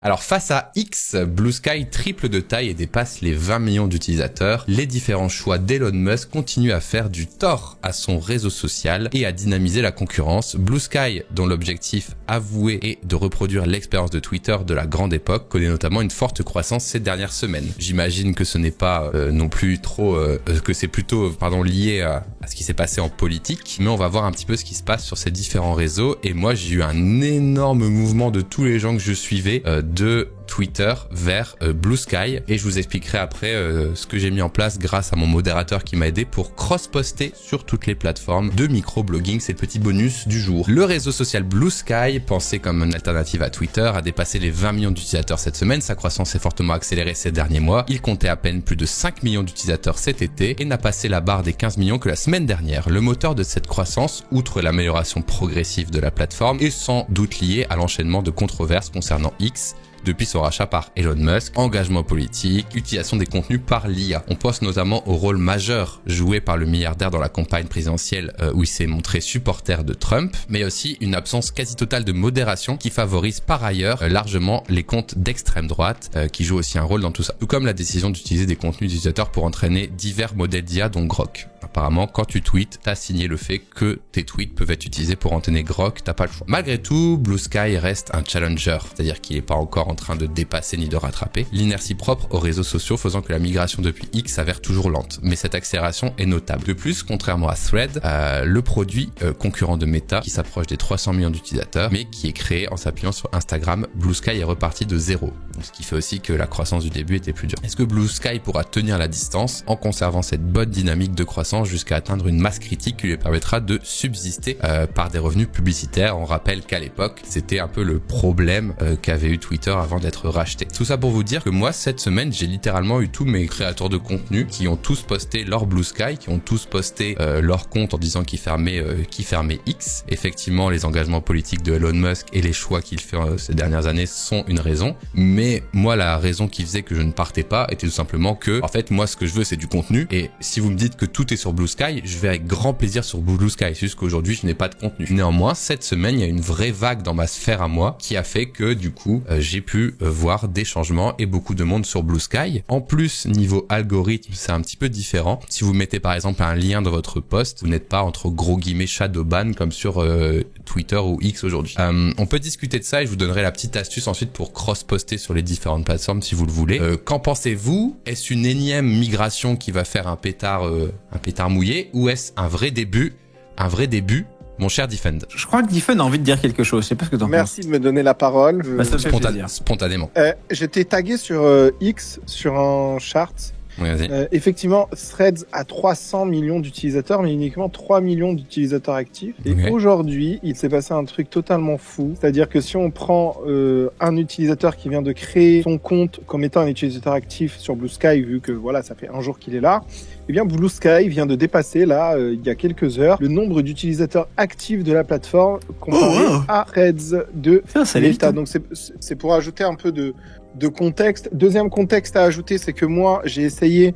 Alors face à X, Blue Sky triple de taille et dépasse les 20 millions d'utilisateurs. Les différents choix d'Elon Musk continuent à faire du tort à son réseau social et à dynamiser la concurrence. Blue Sky, dont l'objectif avoué est de reproduire l'expérience de Twitter de la grande époque, connaît notamment une forte croissance ces dernières semaines. J'imagine que ce n'est pas non plus trop, que c'est plutôt lié à ce qui s'est passé en politique, mais on va voir un petit peu ce qui se passe sur ces différents réseaux. Et moi j'ai eu un énorme mouvement de tous les gens que je suivais de Twitter vers Blue Sky, et je vous expliquerai après ce que j'ai mis en place grâce à mon modérateur qui m'a aidé pour cross-poster sur toutes les plateformes de micro-blogging. C'est le petit bonus du jour. Le réseau social Blue Sky, pensé comme une alternative à Twitter, a dépassé les 20 millions d'utilisateurs cette semaine. Sa croissance est fortement accélérée ces derniers mois. Il comptait à peine plus de 5 millions d'utilisateurs cet été et n'a passé la barre des 15 millions que la semaine dernière. Le moteur de cette croissance, outre l'amélioration progressive de la plateforme, est sans doute lié à l'enchaînement de controverses concernant X, depuis son rachat par Elon Musk, engagement politique, utilisation des contenus par l'IA. On pense notamment au rôle majeur joué par le milliardaire dans la campagne présidentielle où il s'est montré supporter de Trump, mais aussi une absence quasi totale de modération qui favorise par ailleurs largement les comptes d'extrême droite qui jouent aussi un rôle dans tout ça. Tout comme la décision d'utiliser des contenus d'utilisateurs pour entraîner divers modèles d'IA dont Grok. Apparemment, quand tu tweets, t'as signé le fait que tes tweets peuvent être utilisés pour entraîner Grok, t'as pas le choix. Malgré tout, Blue Sky reste un challenger, c'est-à-dire qu'il est pas encore en train de dépasser ni de rattraper l'inertie propre aux réseaux sociaux, faisant que la migration depuis X s'avère toujours lente. Mais cette accélération est notable. De plus, contrairement à Thread, le produit concurrent de Meta, qui s'approche des 300 millions d'utilisateurs, mais qui est créé en s'appuyant sur Instagram, Blue Sky est reparti de zéro. Ce qui fait aussi que la croissance du début était plus dure. Est-ce que Blue Sky pourra tenir la distance en conservant cette bonne dynamique de croissance jusqu'à atteindre une masse critique qui lui permettra de subsister par des revenus publicitaires? On rappelle qu'à l'époque, c'était un peu le problème qu'avait eu Twitter avant d'être racheté. Tout ça pour vous dire que moi, cette semaine, j'ai littéralement eu tous mes créateurs de contenu qui ont tous posté leur Blue Sky, qui ont tous posté leur compte en disant qu'ils fermaient X. Effectivement, les engagements politiques de Elon Musk et les choix qu'il fait ces dernières années sont une raison. Mais moi, la raison qui faisait que je ne partais pas était tout simplement que, en fait, moi, ce que je veux, c'est du contenu. Et si vous me dites que tout est sur Blue Sky, je vais avec grand plaisir sur Blue Sky. C'est juste qu'aujourd'hui, je n'ai pas de contenu. Néanmoins, cette semaine, il y a une vraie vague dans ma sphère à moi qui a fait que, du coup, j'ai pu voir des changements et beaucoup de monde sur Blue Sky. En plus, niveau algorithme, c'est un petit peu différent. Si vous mettez par exemple un lien dans votre post, vous n'êtes pas entre gros guillemets shadowban comme sur Twitter ou X aujourd'hui. On peut discuter de ça et je vous donnerai la petite astuce ensuite pour cross-poster sur les différentes plateformes si vous le voulez. Qu'en pensez-vous? Est-ce une énième migration qui va faire un pétard mouillé, ou est-ce un vrai début, mon cher Defend? Je crois que Defend a envie de dire quelque chose. Je sais pas ce que t'en penses. Merci de me donner la parole. Ça me fait plaisir. Spontanément. J'étais tagué sur X, sur un chart. Oui, effectivement, Threads a 300 millions d'utilisateurs, mais uniquement 3 millions d'utilisateurs actifs. Et aujourd'hui, il s'est passé un truc totalement fou. C'est-à-dire que si on prend un utilisateur qui vient de créer son compte comme étant un utilisateur actif sur Blue Sky, vu que voilà, ça fait un jour qu'il est là, eh bien Blue Sky vient de dépasser là, il y a quelques heures, le nombre d'utilisateurs actifs de la plateforme comparé à Threads de Meta. Donc c'est pour ajouter un peu de contexte. Deuxième contexte à ajouter, c'est que moi, j'ai essayé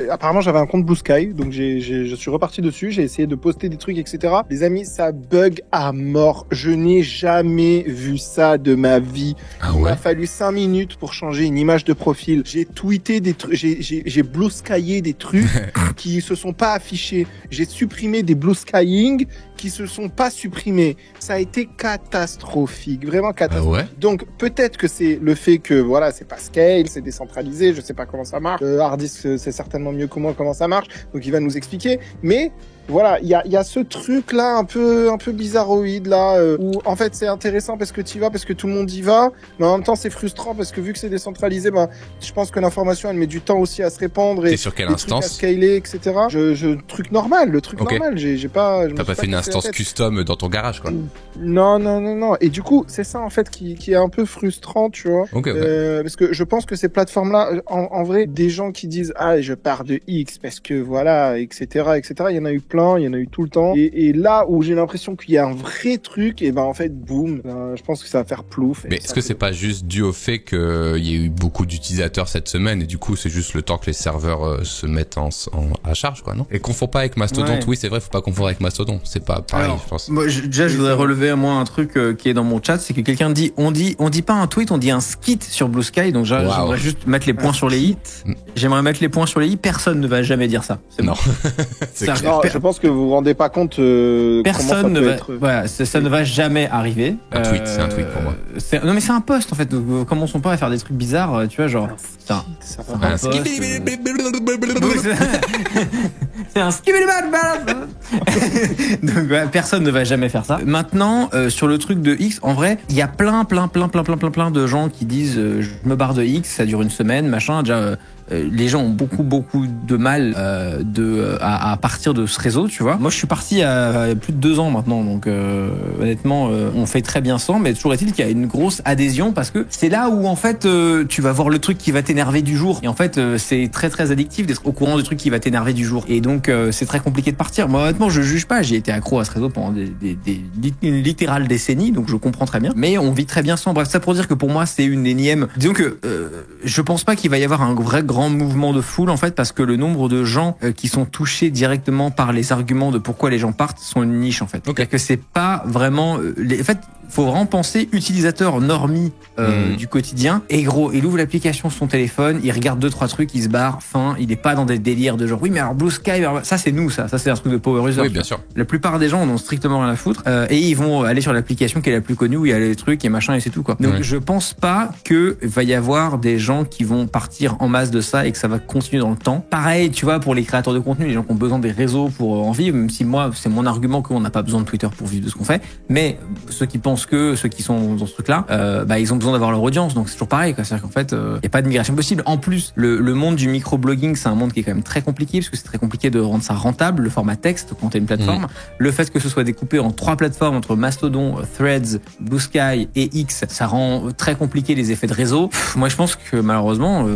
apparemment, j'avais un compte Blue Sky, donc je suis reparti dessus, j'ai essayé de poster des trucs, etc. Les amis, ça bug à mort. Je n'ai jamais vu ça de ma vie. Il m'a fallu 5 minutes pour changer une image de profil. J'ai tweeté des trucs, j'ai Blue Skyé des trucs qui se sont pas affichés. J'ai supprimé des Blue Skying qui se sont pas supprimés. Ça a été catastrophique, vraiment catastrophique. Donc peut-être que c'est le fait que voilà, c'est pas scale, c'est décentralisé, je sais pas comment ça marche. Hardisk c'est certainement mieux que moi comment ça marche, donc il va nous expliquer. Mais voilà, il y a ce truc là un peu bizarroïde là où en fait c'est intéressant parce que tu y vas, parce que tout le monde y va, mais en même temps c'est frustrant parce que vu que c'est décentralisé, je pense que l'information elle met du temps aussi à se répandre et sur quelle instance à scaler, etc. Le truc normal, j'ai pas. T'as pas fait une instance custom dans ton garage quoi? Non. Et du coup c'est ça en fait qui est un peu frustrant, tu vois. Parce que je pense que ces plateformes là, en vrai, des gens qui disent je pars de X parce que voilà, etc. Il y en a eu plein. plein, il y en a eu tout le temps. Et là où j'ai l'impression qu'il y a un vrai truc, et ben en fait, boum, je pense que ça va faire plouf. Mais est-ce que c'est pas juste dû au fait qu'il y a eu beaucoup d'utilisateurs cette semaine et du coup c'est juste le temps que les serveurs se mettent à charge, quoi, non? Et confond pas avec Mastodon. Oui, c'est vrai, faut pas confondre avec Mastodon. C'est pas pareil, alors, je pense. Moi, déjà, je voudrais relever un truc qui est dans mon chat, c'est que quelqu'un dit, on dit pas un tweet, on dit un skit sur Blue Sky. Donc j'aimerais juste mettre les points sur les i. J'aimerais mettre les points sur les i. Personne ne va jamais dire ça. C'est non. Non, je pense que vous vous rendez pas compte. Personne ne va. Voilà, ça ne va jamais arriver. Un tweet, c'est un tweet pour moi. Non, mais c'est un post en fait. Commençons pas à faire des trucs bizarres, tu vois, genre. C'est un skit. C'est un skit. Donc personne ne va jamais faire ça. Maintenant, sur le truc de X, en vrai, il y a plein de gens qui disent je me barre de X, ça dure une semaine, machin. Déjà, les gens ont beaucoup de mal à partir de ce réseau, tu vois. Moi, je suis parti à plus de 2 ans maintenant, donc honnêtement, on fait très bien sans, mais toujours est-il qu'il y a une grosse adhésion parce que c'est là où en fait tu vas voir le truc qui va t'énerver du jour. Et en fait, c'est très addictif d'être au courant du truc qui va t'énerver du jour. Et donc, c'est très compliqué de partir. Moi, honnêtement, je juge pas. J'ai été accro à ce réseau pendant une littérale décennie, donc je comprends très bien. Mais on vit très bien sans. Bref, ça pour dire que pour moi, c'est une énième. Disons que je pense pas qu'il va y avoir un vrai grand mouvement de foule en fait parce que le nombre de gens qui sont touchés directement par les arguments de pourquoi les gens partent sont une niche en fait. Okay. C'est-à-dire que c'est pas vraiment en fait faut vraiment penser utilisateur normie du quotidien. Et gros, il ouvre l'application sur son téléphone, il regarde 2-3 trucs, il se barre, fin, il est pas dans des délires de genre oui mais alors Blue Sky, ça c'est nous ça c'est un truc de power user. Oui, bien sûr. La plupart des gens en ont strictement rien à foutre et ils vont aller sur l'application qui est la plus connue où il y a les trucs et machin et c'est tout quoi. Donc je pense pas que va y avoir des gens qui vont partir en masse de ça et que ça va continuer dans le temps. Pareil, tu vois, pour les créateurs de contenu, les gens qui ont besoin des réseaux pour en vivre, même si moi c'est mon argument qu'on n'a pas besoin de Twitter pour vivre de ce qu'on fait, mais ceux qui pensent que ceux qui sont dans ce truc-là, ils ont besoin d'avoir leur audience, donc c'est toujours pareil, quoi. C'est-à-dire qu'en fait, y a pas de migration possible. En plus, le monde du microblogging, c'est un monde qui est quand même très compliqué, parce que c'est très compliqué de rendre ça rentable, le format texte, quand t'as une plateforme. Le fait que ce soit découpé en 3 plateformes, entre Mastodon, Threads, Blue Sky et X, ça rend très compliqué les effets de réseau. Moi, je pense que malheureusement,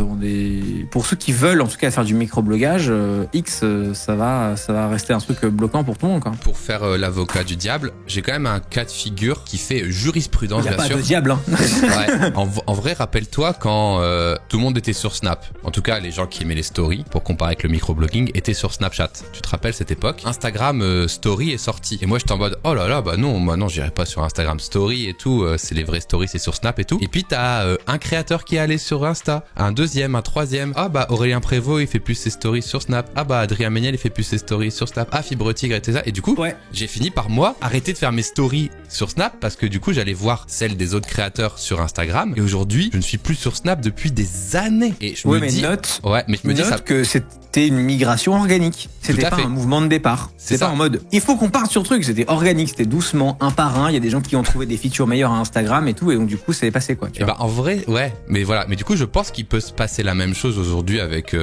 pour ceux qui veulent, en tout cas, faire du microblogage, X, ça va rester un truc bloquant pour tout le monde, quoi. Pour faire l'avocat du diable, j'ai quand même un cas de figure qui fait jurisprudence, bien sûr. Il n'y a pas de diable, hein. Ouais. En vrai, rappelle-toi quand tout le monde était sur Snap. En tout cas, les gens qui aimaient les stories, pour comparer avec le microblogging, étaient sur Snapchat. Tu te rappelles cette époque? Instagram Story est sorti. Et moi, j'étais en mode, oh là là, bah non, maintenant, j'irai pas sur Instagram Story et tout. C'est les vraies stories, c'est sur Snap et tout. Et puis, t'as un créateur qui est allé sur Insta, un deuxième, un troisième. Ah bah, Aurélien Prévost, il fait plus ses stories sur Snap. Ah bah, Adrien Méniel, il fait plus ses stories sur Snap. Ah, Fibre Tigre, etc. Et du coup, j'ai fini par moi arrêter de faire mes stories sur Snap parce que du coup, j'allais voir celles des autres créateurs sur Instagram. Et aujourd'hui, je ne suis plus sur Snap depuis des années. Et je me dis, que c'était une migration organique. C'était pas un mouvement de départ. C'est pas en mode, il faut qu'on parte sur le truc. C'était organique, c'était doucement, un par un. Il y a des gens qui ont trouvé des features meilleures à Instagram et tout. Et donc, du coup, ça est passé, quoi. Et bah, en vrai, ouais. Mais voilà. Mais du coup, je pense qu'il peut se passer la même chose aujourd'hui avec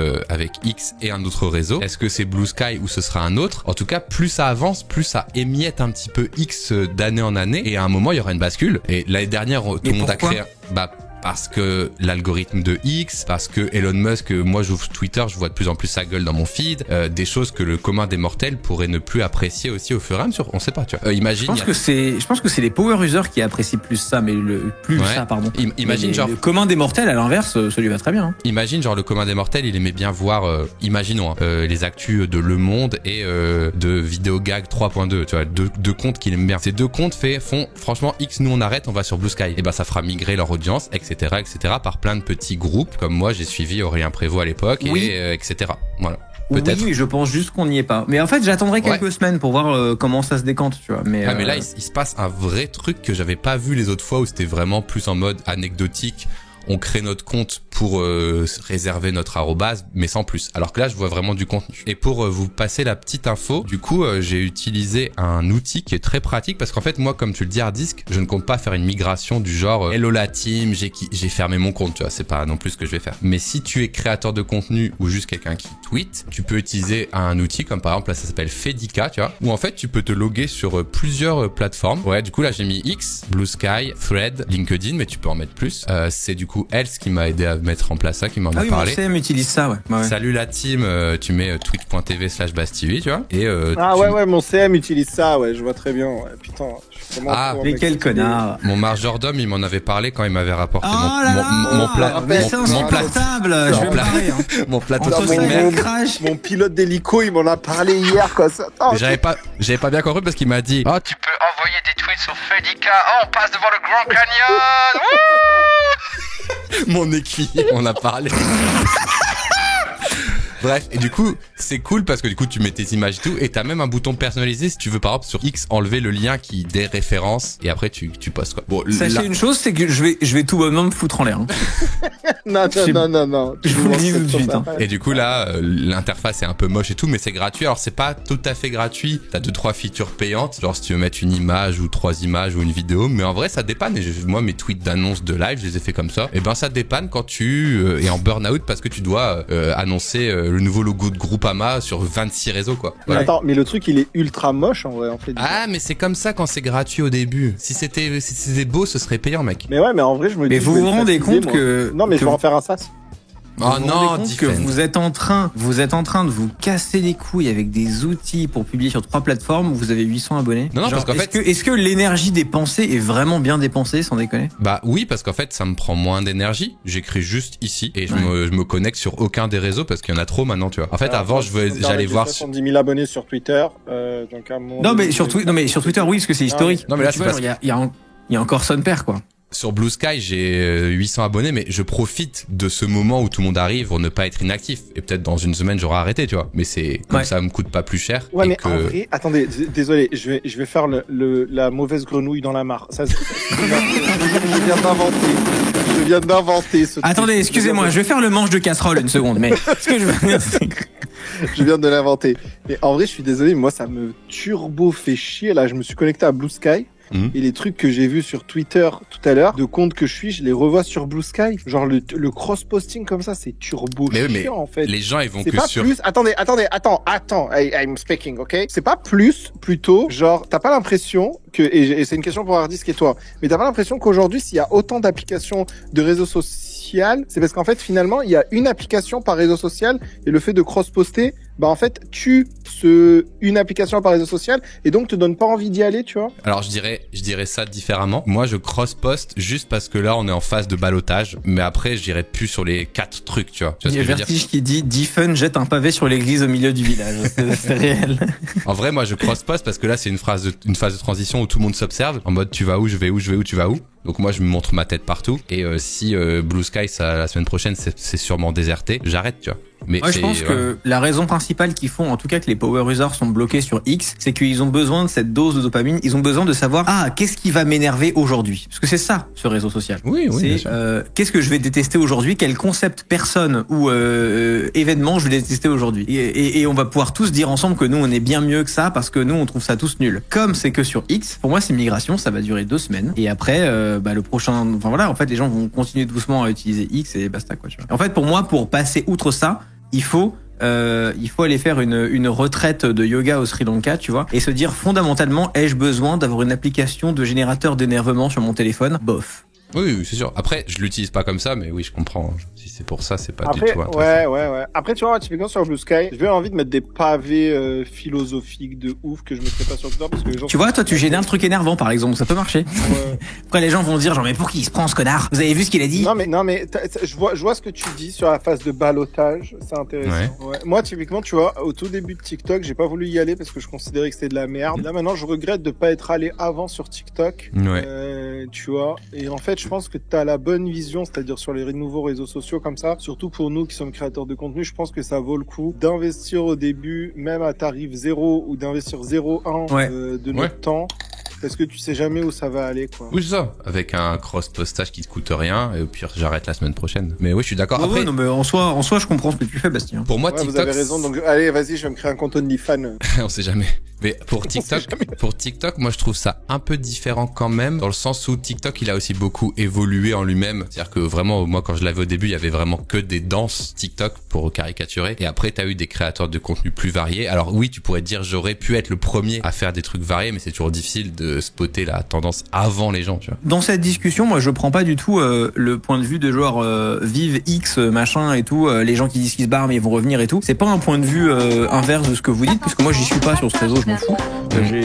X et un autre réseau. Est-ce que c'est Blue Sky ou ce sera un autre? En tout cas, plus ça avance, plus ça émiette un petit peu X d'année en année. Et à un moment, il y aura une bascule. Et l'année dernière, tout le monde a créé, parce que l'algorithme de X, parce que Elon Musk, moi j'ouvre Twitter, je vois de plus en plus sa gueule dans mon feed, des choses que le commun des mortels pourrait ne plus apprécier aussi au fur et à mesure. On sait pas, tu vois. Imagine. Je pense que c'est les power users qui apprécient plus ça, mais imagine genre le commun des mortels à l'inverse, ça lui va très bien. Hein. Imagine genre le commun des mortels, il aimait bien voir, imaginons les actus de Le Monde et de Vidéogag 3.2, tu vois, deux comptes qu'il aime bien. Ces 2 comptes font franchement X, nous on arrête, on va sur Blue Sky. Et ben ça fera migrer leur audience, etc., par plein de petits groupes, comme moi j'ai suivi Aurélien Prévost à l'époque, et etc. Voilà. Peut-être. Oui, je pense juste qu'on n'y est pas. Mais en fait, j'attendrai quelques semaines pour voir comment ça se décante, tu vois. Mais là, il se passe un vrai truc que j'avais pas vu les autres fois où c'était vraiment plus en mode anecdotique. On crée notre compte pour réserver notre arrobase, mais sans plus. Alors que là, je vois vraiment du contenu. Et pour vous passer la petite info, du coup, j'ai utilisé un outil qui est très pratique parce qu'en fait, moi, comme tu le dis, Hardisk, je ne compte pas faire une migration du genre hello la team, j'ai fermé mon compte, tu vois. C'est pas non plus ce que je vais faire. Mais si tu es créateur de contenu ou juste quelqu'un qui tweet, tu peux utiliser un outil comme par exemple, là, ça s'appelle Fedica, tu vois, où en fait, tu peux te loguer sur plusieurs plateformes. Ouais, du coup, là, j'ai mis X, Blue Sky, Thread, LinkedIn, mais tu peux en mettre plus. C'est du coup Else qui m'a aidé à mettre mettre en place ça, qui m'en a oui, parlé. Mon CM utilise ça, ouais. Salut la team, tu mets twitch.tv/BassTV, tu vois. Et ouais, mon CM utilise ça, ouais, je vois très bien. Ouais. Putain, je suis vraiment. Mais quel connard. Mon majordome, il m'en avait parlé quand il m'avait rapporté mon plat. Mon plateau mon pilote d'hélico, il m'en a parlé hier, quoi. Ça. Oh, j'avais pas bien compris parce qu'il m'a dit tu peux envoyer des tweets sur Fedica. On passe devant le Grand Canyon. Mon équipe, on a parlé. Bref, et du coup, c'est cool parce que du coup, tu mets tes images et tout, et t'as même un bouton personnalisé si tu veux, par exemple, sur X, enlever le lien qui déréférence, et après, tu postes, quoi. Bon, sachez une chose, c'est que je vais tout bonnement me foutre en l'air. Hein. non. Je vous le dis tout de suite. Hein. Et du coup, là, l'interface est un peu moche et tout, mais c'est gratuit. Alors, c'est pas tout à fait gratuit. T'as 2-3 features payantes, genre si tu veux mettre une image ou 3 images ou une vidéo, mais en vrai, ça dépanne. Et moi, mes tweets d'annonce de live, je les ai fait comme ça. Et ben, ça dépanne quand tu es en burn-out parce que tu dois annoncer le nouveau logo de Groupama sur 26 réseaux, quoi. Voilà. Attends, mais le truc, il est ultra moche, en vrai, en fait. Ah, mais c'est comme ça quand c'est gratuit au début. Si c'était beau, ce serait payant, mec. Mais ouais, mais en vrai, je me dis. Mais vous vous rendez compte que... Non, mais je vais en faire un sas. Oh non, que vous êtes en train de vous casser les couilles avec des outils pour publier sur 3 plateformes où vous avez 800 abonnés. Non, parce qu'en fait, est-ce que l'énergie dépensée est vraiment bien dépensée, sans déconner? Bah oui, parce qu'en fait, ça me prend moins d'énergie. J'écris juste ici et je me connecte sur aucun des réseaux parce qu'il y en a trop maintenant, tu vois. En fait, avant, j'allais voir 70 000 abonnés sur Twitter. Donc non, mais sur Twitter, oui, parce que c'est historique. Non, mais là, il y a encore son père, quoi. Sur Blue Sky, j'ai 800 abonnés, mais je profite de ce moment où tout le monde arrive pour ne pas être inactif. Et peut-être dans une semaine, j'aurai arrêté, tu vois. Mais c'est comme ça me coûte pas plus cher. Ouais, mais en vrai, attendez, désolé, je vais faire la mauvaise grenouille dans la mare. Ça, je viens d'inventer ce truc. Attendez, excusez-moi, je vais faire le manche de casserole une seconde, mais ce que je veux dire, c'est que... Je viens de l'inventer. Mais en vrai, je suis désolé, mais moi, ça me turbo fait chier. Là, je me suis connecté à Blue Sky. Et les trucs que j'ai vus sur Twitter tout à l'heure, de compte que je les revois sur Blue Sky. Genre le cross-posting comme ça, c'est turbo chiant en fait. Les gens, ils vont c'est que pas sur... Plus... Attends, I'm speaking, ok? C'est pas plus, plutôt, genre, t'as pas l'impression que, et c'est une question pour Hardisque et toi, mais t'as pas l'impression qu'aujourd'hui, s'il y a autant d'applications de réseaux sociaux, c'est parce qu'en fait, finalement, il y a une application par réseau social et le fait de cross-poster, bah en fait, tue une application par réseau social et donc te donne pas envie d'y aller, tu vois. Alors je dirais ça différemment. Moi je cross-post juste parce que là on est en phase de ballottage, mais après je dirais plus sur les 4 trucs, tu vois. Il y a Vertige qui dit Diffun jette un pavé sur l'église au milieu du village. C'est réel. En vrai, moi je cross-post parce que là c'est une phase de transition où tout le monde s'observe en mode tu vas où, je vais où, tu vas où. Donc moi je me montre ma tête partout et si Blue Sky ça la semaine prochaine c'est sûrement déserté, j'arrête, tu vois. Mais moi je pense que la raison principale qui font en tout cas que les power users sont bloqués sur X, c'est qu'ils ont besoin de cette dose de dopamine, ils ont besoin de savoir qu'est-ce qui va m'énerver aujourd'hui, parce que c'est ça ce réseau social. Oui, c'est qu'est-ce que je vais détester aujourd'hui, quel concept, personne ou événement je vais détester aujourd'hui, et on va pouvoir tous dire ensemble que nous on est bien mieux que ça parce que nous on trouve ça tous nul. Comme c'est que sur X, pour moi c'est une migration, ça va durer 2 semaines et après le prochain, enfin voilà, en fait les gens vont continuer doucement à utiliser X et basta, quoi, tu vois. En fait pour moi, pour passer outre ça, il faut aller faire une retraite de yoga au Sri Lanka, tu vois, et se dire fondamentalement, ai-je besoin d'avoir une application de générateur d'énervement sur mon téléphone? Bof. Oui, c'est sûr. Après, je l'utilise pas comme ça, mais oui, je comprends. Si c'est pour ça, c'est pas du tout intéressant. Ouais. Après, tu vois, typiquement sur Blue Sky, j'ai envie de mettre des pavés philosophiques de ouf que je mettrais pas sur Twitter parce que les gens... Tu vois, toi, tu génères un truc énervant, par exemple, ça peut marcher. Ouais. Après, les gens vont dire, genre, mais pour qui il se prend, ce connard? Vous avez vu ce qu'il a dit? Non, mais je vois ce que tu dis sur la phase de ballottage, c'est intéressant. Ouais. Moi, typiquement, tu vois, au tout début de TikTok, j'ai pas voulu y aller parce que je considérais que c'était de la merde. Là, maintenant, je regrette de pas être allé avant sur TikTok. Ouais. Tu vois, et en fait, je pense que t'as la bonne vision, c'est-à-dire sur les nouveaux réseaux sociaux comme ça, surtout pour nous qui sommes créateurs de contenu, je pense que ça vaut le coup d'investir au début, même à tarif 0 ou d'investir 0,1 de notre temps. Parce que tu sais jamais où ça va aller, quoi. Oui, c'est ça. Avec un cross-postage qui te coûte rien, et au pire, j'arrête la semaine prochaine. Mais oui, je suis d'accord. Après, non, mais en soi, je comprends ce que tu fais, Bastien. Pour moi, TikTok. Vous avez raison. Donc, allez, vas-y, je vais me créer un compte OnlyFans. On sait jamais. Mais pour TikTok, moi, je trouve ça un peu différent quand même, dans le sens où TikTok, il a aussi beaucoup évolué en lui-même. C'est-à-dire que vraiment, moi, quand je l'avais au début, il y avait vraiment que des danses TikTok pour caricaturer. Et après, t'as eu des créateurs de contenu plus variés. Alors oui, tu pourrais dire, j'aurais pu être le premier à faire des trucs variés, mais c'est toujours difficile de spotter la tendance avant les gens, tu vois. Dans cette discussion, moi, je prends pas du tout le point de vue de genre vive X machin et tout. Les gens qui disent qu'ils se barrent mais ils vont revenir et tout. C'est pas un point de vue inverse de ce que vous dites, parce que moi, j'y suis pas sur ce réseau, je m'en fous.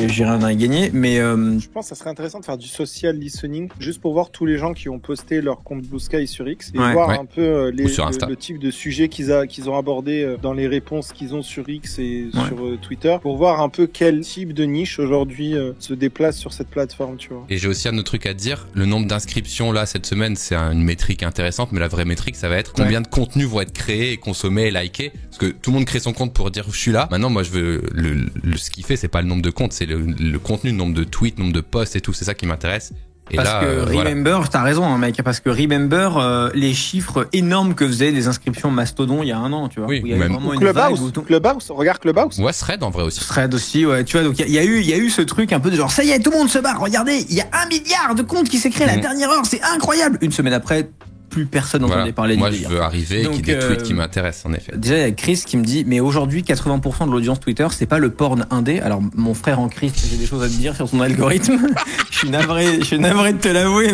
J'ai rien à y gagner, mais je pense que ça serait intéressant de faire du social listening juste pour voir tous les gens qui ont posté leur compte Blue Sky sur X et voir un peu le type de sujet qu'ils ont abordé dans les réponses qu'ils ont sur X et sur Twitter, pour voir un peu quel type de niche aujourd'hui se déplace sur cette plateforme, tu vois. Et j'ai aussi un autre truc à te dire, le nombre d'inscriptions là cette semaine, c'est une métrique intéressante, mais la vraie métrique, ça va être combien de contenus vont être créés et consommés et likés, parce que tout le monde crée son compte pour dire je suis là. Maintenant, moi, je veux ce qu'il fait, c'est pas le nombre de comptes, c'est le contenu, le nombre de tweets, le nombre de posts et tout, c'est ça qui m'intéresse. Et parce là, que Remember, t'as raison, hein, mec, parce que Remember, les chiffres énormes que faisaient les inscriptions Mastodon il y a un an, tu vois. Oui, où il y avait même vraiment Clubhouse, regarde Clubhouse. Ouais, Thread en vrai aussi. Thread aussi, ouais, tu vois, donc il y a eu ce truc un peu de genre, ça y est, tout le monde se barre, regardez, il y a 1 milliard de comptes qui s'est créé à la dernière heure, c'est incroyable. Une semaine après, plus personne n'entendait parler Moi, du je veux arriver et qu'il y ait des tweets qui m'intéressent, en effet. Déjà, il y a Chris qui me dit, mais aujourd'hui, 80% de l'audience Twitter, c'est pas le porn indé. Alors, mon frère en Chris, j'ai des choses à te dire sur son algorithme. Je suis navré de te l'avouer,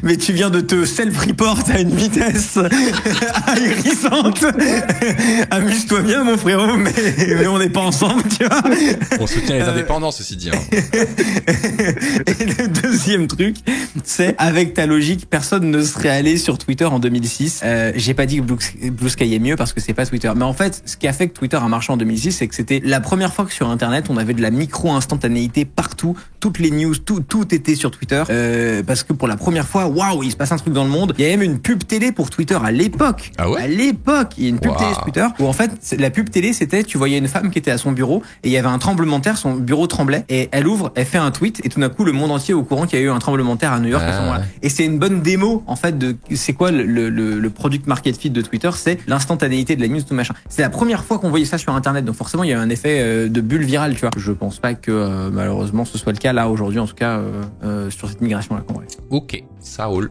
mais tu viens de te self-report à une vitesse ahurissante. Amuse-toi bien, mon frérot, mais on n'est pas ensemble, tu vois. On soutient les indépendants, ceci dit. Hein. Et le deuxième truc, c'est, avec ta logique, personne ne serait allé sur Twitter en 2006. J'ai pas dit que Blue Sky est mieux parce que c'est pas Twitter. Mais en fait, ce qui a fait que Twitter a marché en 2006, c'est que c'était la première fois que sur Internet, on avait de la micro-instantanéité partout. Toutes les news, tout était sur Twitter. Parce que pour la première fois, waouh, il se passe un truc dans le monde. Il y a même une pub télé pour Twitter à l'époque. Ah ouais? À l'époque, il y a une pub télé sur Twitter où en fait, la pub télé, c'était, tu voyais une femme qui était à son bureau et il y avait un tremblement de terre, son bureau tremblait et elle ouvre, elle fait un tweet et tout d'un coup, le monde entier est au courant qu'il y a eu un tremblement de terre à New York à ce moment-là. Et c'est une bonne démo, en fait, de c'est quoi le product market fit de Twitter, c'est l'instantanéité de la news, tout machin. C'est la première fois qu'on voyait ça sur Internet, donc forcément il y a eu un effet de bulle virale, tu vois. Je pense pas que malheureusement ce soit le cas là aujourd'hui, en tout cas sur cette migration là qu'on voit. Ok, ça roule.